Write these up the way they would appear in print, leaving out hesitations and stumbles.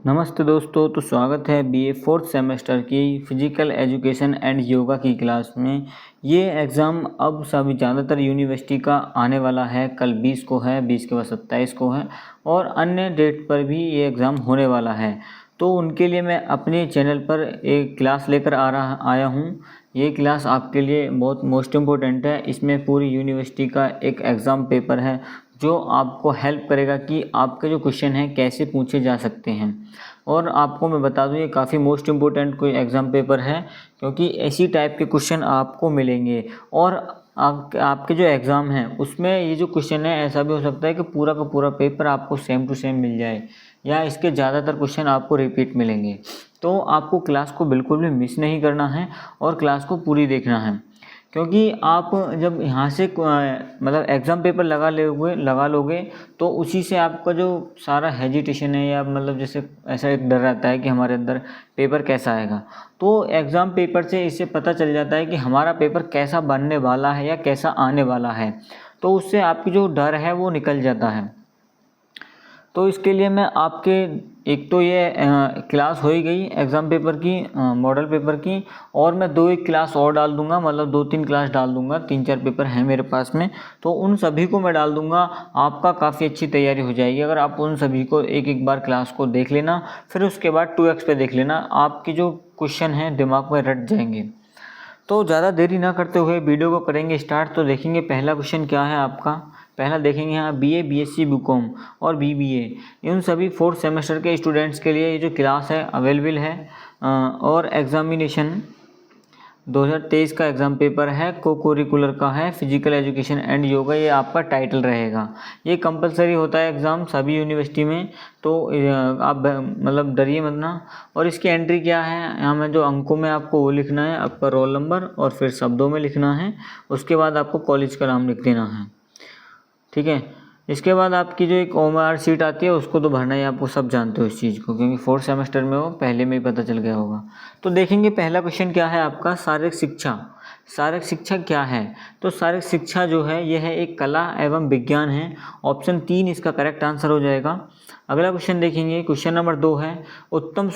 नमस्ते दोस्तों, तो स्वागत है बीए फोर्थ सेमेस्टर की फ़िज़िकल एजुकेशन एंड योगा की क्लास में। ये एग्ज़ाम अब सभी ज़्यादातर यूनिवर्सिटी का आने वाला है। कल 20 को है, 20 के बाद 27 को है और अन्य डेट पर भी ये एग्ज़ाम होने वाला है। तो उनके लिए मैं अपने चैनल पर एक क्लास लेकर आया हूँ। ये क्लास आपके लिए बहुत मोस्ट इम्पोर्टेंट है। इसमें पूरी यूनिवर्सिटी का एक एग्ज़ाम पेपर है जो आपको हेल्प करेगा कि आपके जो क्वेश्चन हैं कैसे पूछे जा सकते हैं। और आपको मैं बता दूं, ये काफ़ी मोस्ट इम्पोर्टेंट कोई एग्ज़ाम पेपर है क्योंकि ऐसी टाइप के क्वेश्चन आपको मिलेंगे। और आपके जो एग्ज़ाम है उसमें ये जो क्वेश्चन है, ऐसा भी हो सकता है कि पूरा का पूरा पेपर आपको सेम टू सेम मिल जाए या इसके ज़्यादातर क्वेश्चन आपको रिपीट मिलेंगे। तो आपको क्लास को बिल्कुल भी मिस नहीं करना है और क्लास को पूरी देखना है, क्योंकि आप जब यहाँ से मतलब एग्ज़ाम पेपर लगा लोगे तो उसी से आपका जो सारा हेजिटेशन है या मतलब जैसे ऐसा एक डर रहता है कि हमारे अंदर पेपर कैसा आएगा, तो एग्ज़ाम पेपर से इससे पता चल जाता है कि हमारा पेपर कैसा बनने वाला है या कैसा आने वाला है। तो उससे आपकी जो डर है वो निकल जाता है। तो इसके लिए मैं आपके एक तो ये क्लास हो ही गई एग्ज़ाम पेपर की, मॉडल पेपर की, और मैं एक क्लास और डाल दूंगा, मतलब 2-3 क्लास डाल दूंगा। 3-4 पेपर हैं मेरे पास में, तो उन सभी को मैं डाल दूंगा। आपका काफ़ी अच्छी तैयारी हो जाएगी अगर आप उन सभी को एक बार क्लास को देख लेना, फिर उसके बाद 2x पे देख लेना। आपके जो क्वेश्चन हैं दिमाग में रट जाएंगे। तो ज़्यादा देरी ना करते हुए वीडियो को करेंगे स्टार्ट। तो देखेंगे पहला क्वेश्चन क्या है आपका। पहला देखेंगे यहाँ बीए, बीएससी, बीकॉम और बीबीए, इन सभी 4th सेमेस्टर के स्टूडेंट्स के लिए ये जो क्लास है अवेलेबल है। और एग्ज़ामिनेशन 2023 का एग्ज़ाम पेपर है, को करिकुलर का है, फिजिकल एजुकेशन एंड योगा, ये आपका टाइटल रहेगा। ये कंपलसरी होता है एग्ज़ाम सभी यूनिवर्सिटी में, तो आप मतलब डरिए मत ना। और इसकी एंट्री क्या है, यहाँ में जो अंकों में आपको वो लिखना है, आपका रोल नंबर, और फिर शब्दों में लिखना है। उसके बाद आपको कॉलेज का नाम लिख देना है, ठीक है। इसके बाद आपकी जो एक OMR सीट आती है उसको तो भरना ही, आपको सब जानते हो इस चीज़ को, क्योंकि 4th सेमेस्टर में वो पहले में ही पता चल गया होगा। तो देखेंगे पहला क्वेश्चन क्या है आपका, शारीरिक शिक्षा। शारीरिक शिक्षा क्या है? तो शारीरिक शिक्षा जो है यह है एक कला एवं विज्ञान है। ऑप्शन 3 इसका करेक्ट आंसर हो जाएगा। अगला क्वेश्चन देखेंगे, क्वेश्चन नंबर 2 है उत्तम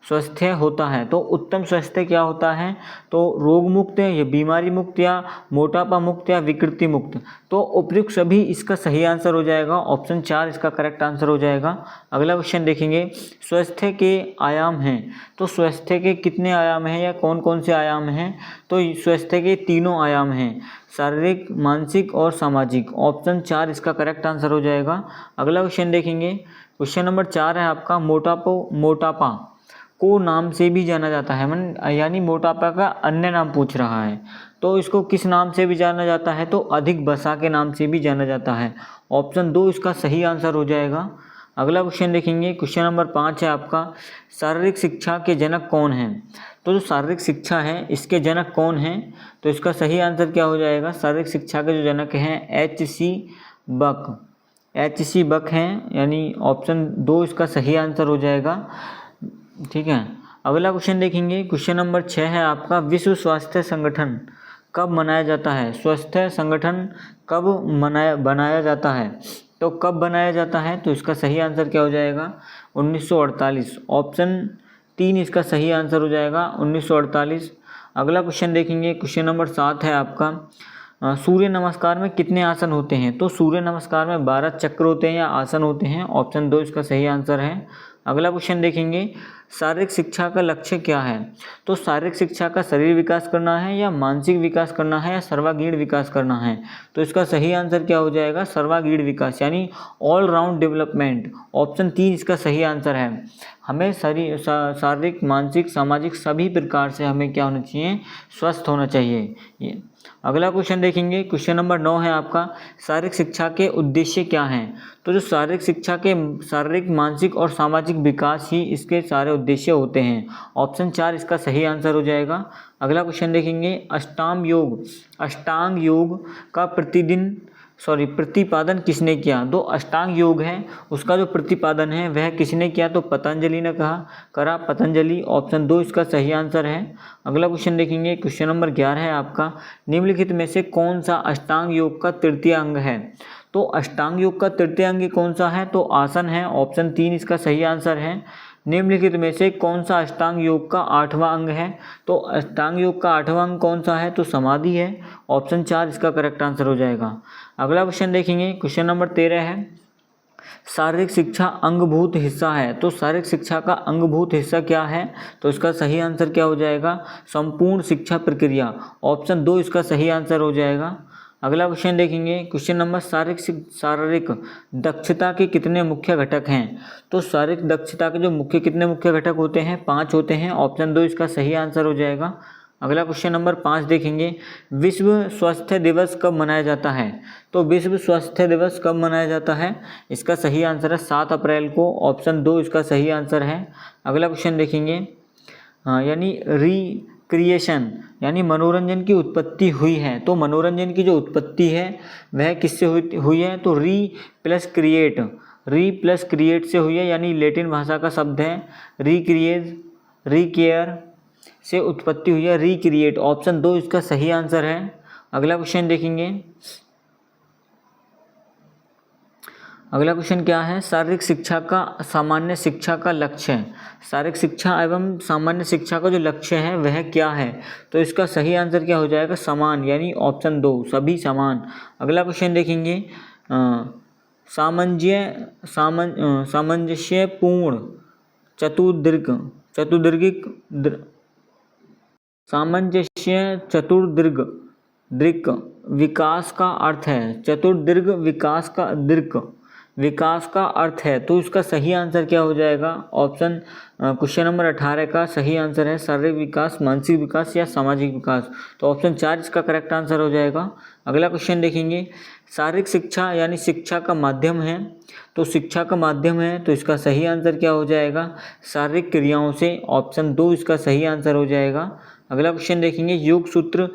स्वास्थ्य होता है। तो उत्तम स्वास्थ्य क्या होता है? तो रोग मुक्त या बीमारी मुक्त या मोटापा मुक्त या विकृति मुक्त। तो उपयुक्त सभी इसका सही आंसर हो जाएगा। ऑप्शन 4 इसका करेक्ट आंसर हो जाएगा। अगला क्वेश्चन देखेंगे, स्वास्थ्य के आयाम हैं। तो स्वास्थ्य के कितने आयाम हैं या कौन कौन से आयाम हैं? तो स्वास्थ्य के 3 आयाम हैं, शारीरिक, मानसिक और सामाजिक। ऑप्शन 4 इसका करेक्ट आंसर हो जाएगा। अगला क्वेश्चन देखेंगे, क्वेश्चन नंबर 4 है आपका, मोटापा को नाम से भी जाना जाता है, यानी मोटापा का अन्य नाम पूछ रहा है। तो इसको किस नाम से भी जाना जाता है? तो अधिक वसा के नाम से भी जाना जाता है। ऑप्शन 2 इसका सही आंसर हो जाएगा। अगला क्वेश्चन देखेंगे, क्वेश्चन नंबर 5 है आपका, शारीरिक शिक्षा के जनक कौन हैं? तो जो शारीरिक शिक्षा है इसके जनक कौन हैं? तो इसका सही आंसर क्या हो जाएगा? शारीरिक शिक्षा के जो जनक हैं H.C. बक हैं, यानी ऑप्शन 2 इसका सही आंसर हो जाएगा, ठीक है। अगला क्वेश्चन देखेंगे, क्वेश्चन नंबर 6 है आपका, विश्व स्वास्थ्य संगठन कब मनाया जाता है? स्वास्थ्य संगठन कब बनाया जाता है? तो कब बनाया जाता है? तो इसका सही आंसर क्या हो जाएगा? 1948। ऑप्शन 3 इसका सही आंसर हो जाएगा, 1948। अगला क्वेश्चन देखेंगे, क्वेश्चन नंबर 7 है आपका, सूर्य नमस्कार में कितने आसन होते हैं? तो सूर्य नमस्कार में 12 चक्र होते हैं या आसन होते हैं। ऑप्शन 2 इसका सही आंसर है। अगला क्वेश्चन देखेंगे, शारीरिक शिक्षा का लक्ष्य क्या है? तो शारीरिक शिक्षा का शरीर विकास करना है या मानसिक विकास करना है या सर्वांगीण विकास करना है? तो इसका सही आंसर क्या हो जाएगा? सर्वांगीण विकास, यानी ऑल राउंड डेवलपमेंट। ऑप्शन 3 इसका सही आंसर है। हमें शारीरिक, मानसिक, सामाजिक सभी प्रकार से हमें क्या होना चाहिए? स्वस्थ होना चाहिए। अगला क्वेश्चन देखेंगे, क्वेश्चन नंबर 9 है आपका, शारीरिक शिक्षा के उद्देश्य क्या हैं? तो जो शारीरिक शिक्षा के शारीरिक, मानसिक और सामाजिक विकास ही इसके सारे उद्देश्य होते हैं। ऑप्शन 4 इसका सही आंसर हो जाएगा। अगला क्वेश्चन देखेंगे, अष्टांग योग का प्रतिपादन किसने किया? तो अष्टांग योग है उसका जो प्रतिपादन है वह किसने किया? तो पतंजलि ने करा, पतंजलि। ऑप्शन 2 इसका सही आंसर है। अगला क्वेश्चन देखेंगे, क्वेश्चन नंबर 11 है आपका, निम्नलिखित में से कौन सा अष्टांग योग का तृतीय अंग है? तो अष्टांग योग का तृतीय अंग कौन सा है? तो आसन है। ऑप्शन 3 इसका सही आंसर है। निम्नलिखित में से कौन सा अष्टांग योग का 8वां अंग है? तो अष्टांग योग का 8वां अंग कौन सा है? तो समाधि है। ऑप्शन 4 इसका करेक्ट आंसर हो जाएगा। अगला क्वेश्चन देखेंगे, क्वेश्चन नंबर 13 है, शारीरिक शिक्षा अंगभूत हिस्सा है। तो शारीरिक शिक्षा का अंगभूत हिस्सा क्या है? तो इसका सही आंसर क्या हो जाएगा? संपूर्ण शिक्षा प्रक्रिया। ऑप्शन 2 इसका सही आंसर हो जाएगा। अगला क्वेश्चन देखेंगे, क्वेश्चन नंबर, शारीरिक दक्षता के कितने मुख्य घटक हैं? तो शारीरिक दक्षता के जो कितने मुख्य घटक होते हैं? 5 होते हैं। ऑप्शन 2 इसका सही आंसर हो जाएगा। अगला क्वेश्चन नंबर 5 देखेंगे, विश्व स्वास्थ्य दिवस कब मनाया जाता है? तो विश्व स्वास्थ्य दिवस कब मनाया जाता है? इसका सही आंसर है 7 अप्रैल को। ऑप्शन 2 इसका सही आंसर है। अगला क्वेश्चन देखेंगे, यानी रिक्रिएशन यानी मनोरंजन की उत्पत्ति हुई है। तो मनोरंजन की जो उत्पत्ति है वह किससे हुई है? तो री प्लस क्रिएट से हुई है, यानी लैटिन भाषा का शब्द है। रिकेयर से उत्पत्ति हुई है, रिक्रिएट। ऑप्शन 2 इसका सही आंसर है। अगला क्वेश्चन देखेंगे, अगला क्वेश्चन क्या है? शारीरिक शिक्षा का सामान्य शिक्षा का लक्ष्य है। शारीरिक शिक्षा एवं सामान्य शिक्षा का जो लक्ष्य है वह क्या है? तो इसका सही आंसर क्या हो जाएगा? समान, यानी ऑप्शन 2 सभी समान। अगला क्वेश्चन देखेंगे, सामंजस्यपूर्ण चतुर्दीर्घ विकास का अर्थ है। चतुर्दीर्घ विकास का अर्थ है। तो इसका सही आंसर क्या हो जाएगा? ऑप्शन क्वेश्चन नंबर 18 का सही आंसर है शारीरिक विकास, मानसिक विकास या सामाजिक विकास। तो ऑप्शन 4 इसका करेक्ट आंसर हो जाएगा। अगला क्वेश्चन देखेंगे, शारीरिक शिक्षा यानी शिक्षा का माध्यम है। तो शिक्षा का माध्यम है, तो इसका सही आंसर क्या हो जाएगा? शारीरिक क्रियाओं से। ऑप्शन 2 इसका सही आंसर हो जाएगा। अगला क्वेश्चन देखेंगे, योग सूत्र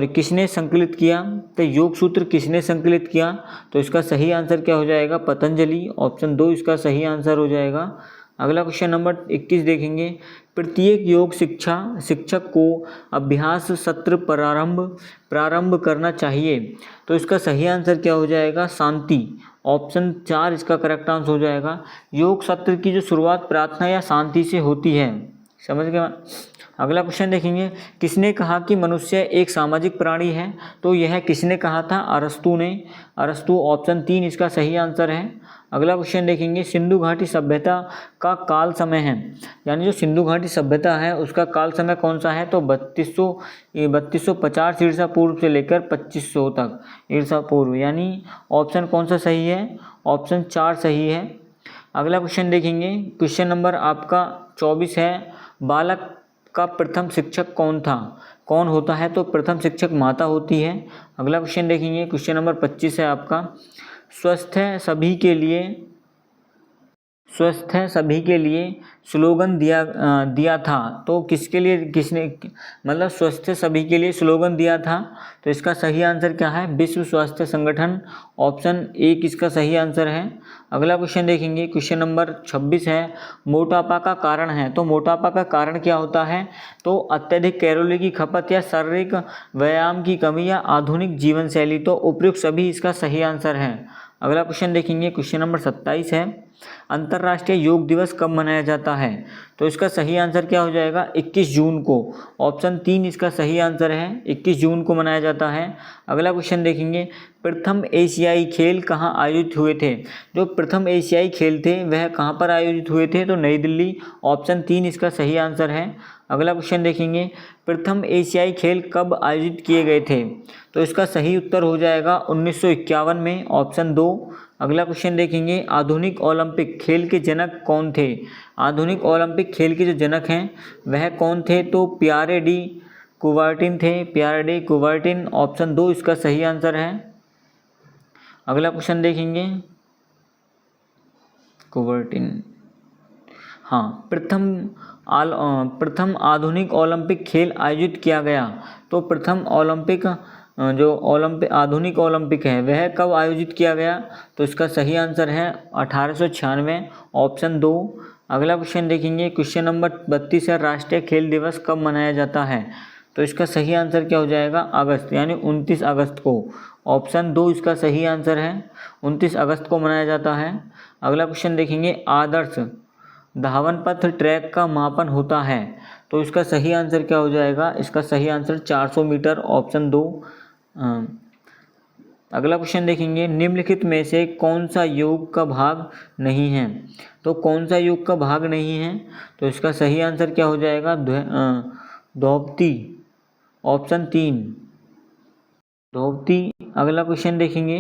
किसने संकलित किया? तो योग सूत्र किसने संकलित किया? तो इसका सही आंसर क्या हो जाएगा? पतंजलि। ऑप्शन 2 इसका सही आंसर हो जाएगा। अगला क्वेश्चन नंबर 21 देखेंगे, प्रत्येक योग शिक्षक को अभ्यास सत्र प्रारंभ करना चाहिए। तो इसका सही आंसर क्या हो जाएगा? शांति। ऑप्शन 4 इसका करेक्ट आंसर हो जाएगा। योग सत्र की जो शुरुआत प्रार्थना या शांति से होती है। समझ गए? अगला क्वेश्चन देखेंगे, किसने कहा कि मनुष्य एक सामाजिक प्राणी है? तो यह किसने कहा था? अरस्तु ने। अरस्तु। ऑप्शन 3 इसका सही आंसर है। अगला क्वेश्चन देखेंगे, सिंधु घाटी सभ्यता का काल समय है, यानी जो सिंधु घाटी सभ्यता है उसका काल समय कौन सा है? तो 3250 ईसा पूर्व से लेकर 2500 तक ईसा पूर्व, यानी ऑप्शन कौन सा सही है? ऑप्शन 4 सही है। अगला क्वेश्चन देखेंगे, क्वेश्चन नंबर आपका 24 है, बालक का प्रथम शिक्षक कौन होता है? तो प्रथम शिक्षक माता होती है। अगला क्वेश्चन देखेंगे, क्वेश्चन नंबर 25 है आपका, स्वस्थ है सभी के लिए स्लोगन दिया था। तो किसके लिए मतलब स्वस्थ सभी के लिए स्लोगन दिया था? तो इसका सही आंसर क्या है? विश्व स्वास्थ्य संगठन। ऑप्शन 1 इसका सही आंसर है। अगला क्वेश्चन देखेंगे, क्वेश्चन नंबर 26 है, मोटापा का कारण है। तो मोटापा का कारण क्या होता है? तो अत्यधिक कैलोरी की खपत या शारीरिक व्यायाम की कमी या आधुनिक जीवन शैली। तो उपयुक्त सभी इसका सही आंसर है। अगला क्वेश्चन देखेंगे, क्वेश्चन नंबर 27 है, अंतर्राष्ट्रीय योग दिवस कब मनाया जाता है? तो इसका सही आंसर क्या हो जाएगा? 21 जून को। ऑप्शन 3 इसका सही आंसर है, 21 जून को मनाया जाता है। अगला क्वेश्चन देखेंगे, प्रथम एशियाई खेल कहाँ आयोजित हुए थे? जो प्रथम एशियाई खेल थे वह कहाँ पर आयोजित हुए थे? तो नई दिल्ली। ऑप्शन 3 इसका सही आंसर है। अगला क्वेश्चन देखेंगे, प्रथम एशियाई खेल कब आयोजित किए गए थे? तो इसका सही उत्तर हो जाएगा 1951 में। ऑप्शन 2। अगला क्वेश्चन देखेंगे, आधुनिक ओलंपिक खेल के जनक कौन थे? आधुनिक ओलंपिक खेल के जो जनक हैं वह कौन थे? तो पियरे डी कुबर्टिन थे, पियरे डी कुबर्टिन। ऑप्शन 2 इसका सही आंसर है। अगला क्वेश्चन देखेंगे, कुबर्टिन, हाँ, प्रथम आधुनिक ओलंपिक खेल आयोजित किया गया। तो प्रथम आधुनिक ओलंपिक है वह कब आयोजित किया गया? तो इसका सही आंसर है 1896। ऑप्शन 2। अगला क्वेश्चन देखेंगे, क्वेश्चन नंबर 32 है, राष्ट्रीय खेल दिवस कब मनाया जाता है? तो इसका सही आंसर क्या हो जाएगा? अगस्त, यानी 29 अगस्त को। ऑप्शन 2 इसका सही आंसर है। 29 अगस्त को मनाया जाता है। अगला क्वेश्चन देखेंगे, आदर्श धावन पथ ट्रैक का मापन होता है, तो इसका सही आंसर क्या हो जाएगा? इसका सही आंसर 400 मीटर, ऑप्शन 2। अगला क्वेश्चन देखेंगे, निम्नलिखित में से कौन सा योग का भाग नहीं है? तो कौन सा योग का भाग नहीं है? तो इसका सही आंसर क्या हो जाएगा? धोबती, ऑप्शन 3 धोबती। अगला क्वेश्चन देखेंगे,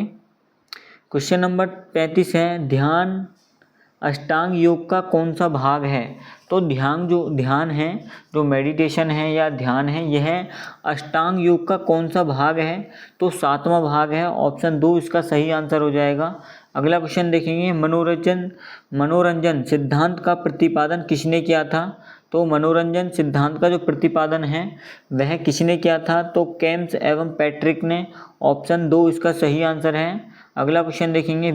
क्वेश्चन नंबर 35 है, ध्यान अष्टांग योग का कौन सा भाग है? तो ध्यान है, जो मेडिटेशन है या ध्यान है, यह अष्टांग योग का कौन सा भाग है? तो 7वां भाग है, ऑप्शन 2 इसका सही आंसर हो जाएगा। अगला क्वेश्चन देखेंगे, मनोरंजन सिद्धांत का प्रतिपादन किसने किया था? तो मनोरंजन सिद्धांत का जो प्रतिपादन है वह किसने किया था? तो केम्स एवं पैट्रिक ने, ऑप्शन 2 इसका सही आंसर है। अगला क्वेश्चन देखेंगे,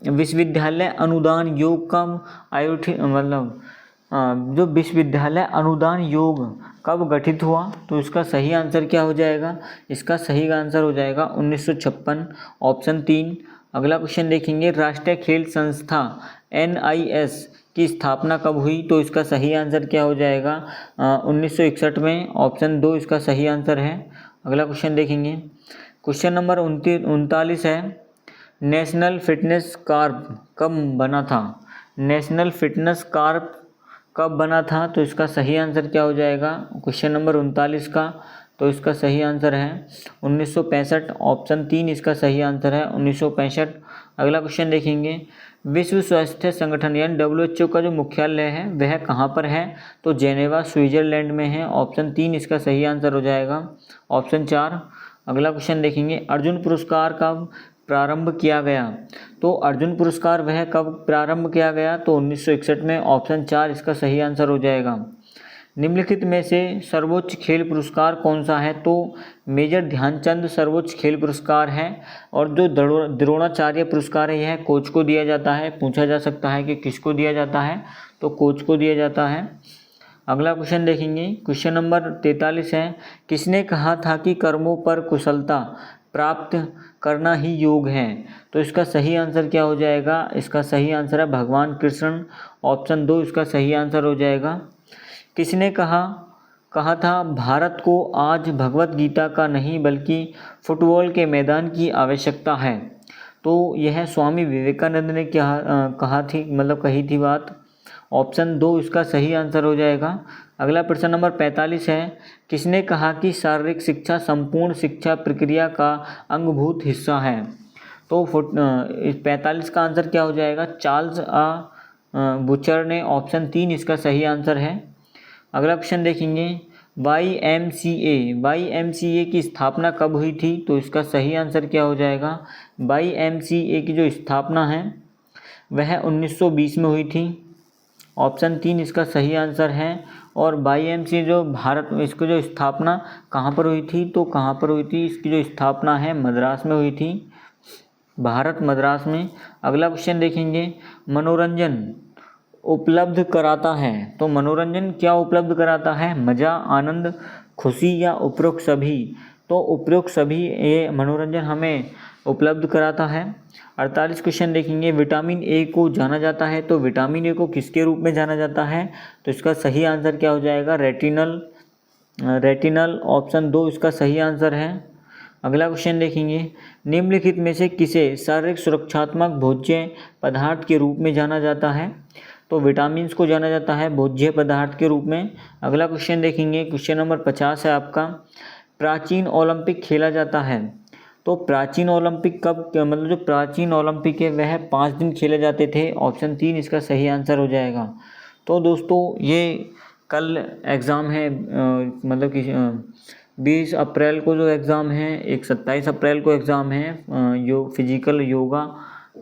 विश्वविद्यालय अनुदान योग कब जो विश्वविद्यालय अनुदान योग कब गठित हुआ? तो इसका सही आंसर क्या हो जाएगा? इसका सही आंसर हो जाएगा 1956, ऑप्शन 3। अगला क्वेश्चन देखेंगे, राष्ट्रीय खेल संस्था NIS की स्थापना कब हुई? तो इसका सही आंसर क्या हो जाएगा? 1961 में, ऑप्शन 2 इसका सही आंसर है। अगला क्वेश्चन देखेंगे, क्वेश्चन नंबर 39 है, नेशनल फिटनेस कॉर्प कब बना था? नेशनल फिटनेस कॉर्प कब बना था? तो इसका सही आंसर क्या हो जाएगा क्वेश्चन नंबर 39 का? तो इसका सही आंसर है 1965, ऑप्शन 3 इसका सही आंसर है 1965। अगला क्वेश्चन देखेंगे, विश्व स्वास्थ्य संगठन यानी WHO का जो मुख्यालय है वह कहाँ पर है? तो जेनेवा स्विट्जरलैंड में है, ऑप्शन 3 इसका सही आंसर हो जाएगा, ऑप्शन 4। अगला क्वेश्चन देखेंगे, अर्जुन पुरस्कार कब प्रारंभ किया गया? तो अर्जुन पुरस्कार वह कब प्रारंभ किया गया? तो 1961 में, ऑप्शन 4 इसका सही आंसर हो जाएगा। निम्नलिखित में से सर्वोच्च खेल पुरस्कार कौन सा है? तो मेजर ध्यानचंद सर्वोच्च खेल पुरस्कार है। और जो द्रोणाचार्य पुरस्कार है यह कोच को दिया जाता है। पूछा जा सकता है कि किसको दिया जाता है? तो कोच को दिया जाता है। अगला क्वेश्चन देखेंगे, क्वेश्चन नंबर 43 है, किसने कहा था कि कर्मों पर कुशलता प्राप्त करना ही योग है? तो इसका सही आंसर क्या हो जाएगा? इसका सही आंसर है भगवान कृष्ण, ऑप्शन 2 इसका सही आंसर हो जाएगा। किसने कहा था भारत को आज भगवत गीता का नहीं बल्कि फुटबॉल के मैदान की आवश्यकता है? तो यह स्वामी विवेकानंद ने कही थी बात, ऑप्शन 2 इसका सही आंसर हो जाएगा। अगला प्रश्न नंबर 45 है, किसने कहा कि शारीरिक शिक्षा संपूर्ण शिक्षा प्रक्रिया का अंगभूत हिस्सा है? तो 45 का आंसर क्या हो जाएगा? चार्ल्स बुचर ने, ऑप्शन 3 इसका सही आंसर है। अगला क्वेश्चन देखेंगे, YMCA की स्थापना कब हुई थी? तो इसका सही आंसर क्या हो जाएगा? YMCA की जो स्थापना है वह 1920 में हुई थी, ऑप्शन 3 इसका सही आंसर है। और YMCA जो इसकी जो स्थापना कहाँ पर हुई थी? तो कहाँ पर हुई थी? इसकी जो स्थापना है मद्रास में हुई थी, भारत मद्रास में। अगला क्वेश्चन देखेंगे, मनोरंजन उपलब्ध कराता है? तो मनोरंजन क्या उपलब्ध कराता है? मज़ा, आनंद, खुशी या उपरोक्त सभी? तो उपरोक्त सभी ये मनोरंजन हमें उपलब्ध कराता है। 48 क्वेश्चन देखेंगे, विटामिन ए को जाना जाता है? तो विटामिन ए को किसके रूप में जाना जाता है? तो इसका सही आंसर क्या हो जाएगा? रेटिनल, ऑप्शन 2 इसका सही आंसर है। अगला क्वेश्चन देखेंगे, निम्नलिखित में से किसे शारीरिक सुरक्षात्मक भोज्य पदार्थ के रूप में जाना जाता है? तो विटामिन को जाना जाता है भोज्य पदार्थ के रूप में। अगला क्वेश्चन देखेंगे, क्वेश्चन नंबर 50 है आपका, प्राचीन ओलंपिक खेला जाता है? तो प्राचीन ओलंपिक कब, जो प्राचीन ओलंपिक है वह 5 दिन खेले जाते थे, ऑप्शन 3 इसका सही आंसर हो जाएगा। तो दोस्तों ये कल एग्ज़ाम है, 20 अप्रैल को जो एग्ज़ाम है, एक 27 अप्रैल को एग्ज़ाम है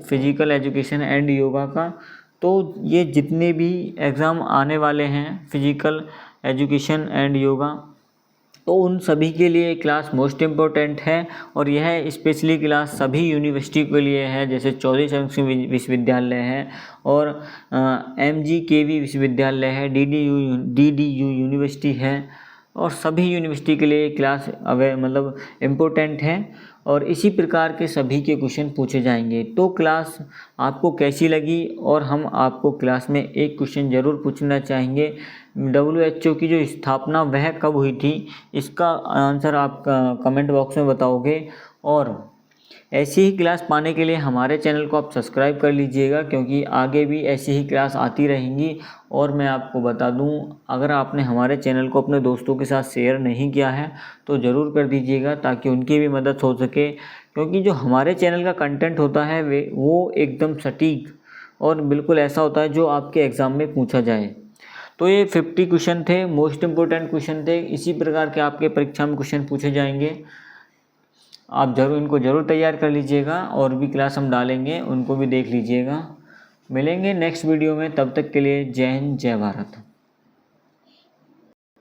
फिजिकल एजुकेशन एंड योगा का। तो ये जितने भी एग्ज़ाम आने वाले हैं फिजिकल एजुकेशन एंड योगा, तो उन सभी के लिए क्लास मोस्ट इम्पोर्टेंट है। और यह स्पेशली क्लास सभी यूनिवर्सिटी के लिए है, जैसे चौधरी चरण सिंह विश्वविद्यालय है और MGKV विश्वविद्यालय है, DDU यूनिवर्सिटी है, और सभी यूनिवर्सिटी के लिए क्लास मतलब इम्पोर्टेंट है और इसी प्रकार के सभी के क्वेश्चन पूछे जाएंगे। तो क्लास आपको कैसी लगी, और हम आपको क्लास में एक क्वेश्चन ज़रूर पूछना चाहेंगे, WHO की जो स्थापना वह कब हुई थी, इसका आंसर आप कमेंट बॉक्स में बताओगे। और ऐसी ही क्लास पाने के लिए हमारे चैनल को आप सब्सक्राइब कर लीजिएगा, क्योंकि आगे भी ऐसी ही क्लास आती रहेंगी। और मैं आपको बता दूं, अगर आपने हमारे चैनल को अपने दोस्तों के साथ शेयर नहीं किया है तो ज़रूर कर दीजिएगा, ताकि उनकी भी मदद हो सके। क्योंकि जो हमारे चैनल का कंटेंट होता है वो एकदम सटीक और बिल्कुल ऐसा होता है जो आपके एग्ज़ाम में पूछा जाए। तो ये 50 क्वेश्चन थे, मोस्ट इम्पोर्टेंट क्वेश्चन थे। इसी प्रकार के आपके परीक्षा में क्वेश्चन पूछे जाएंगे। आप इनको ज़रूर तैयार कर लीजिएगा, और भी क्लास हम डालेंगे उनको भी देख लीजिएगा। मिलेंगे नेक्स्ट वीडियो में, तब तक के लिए जय हिंद जय भारत।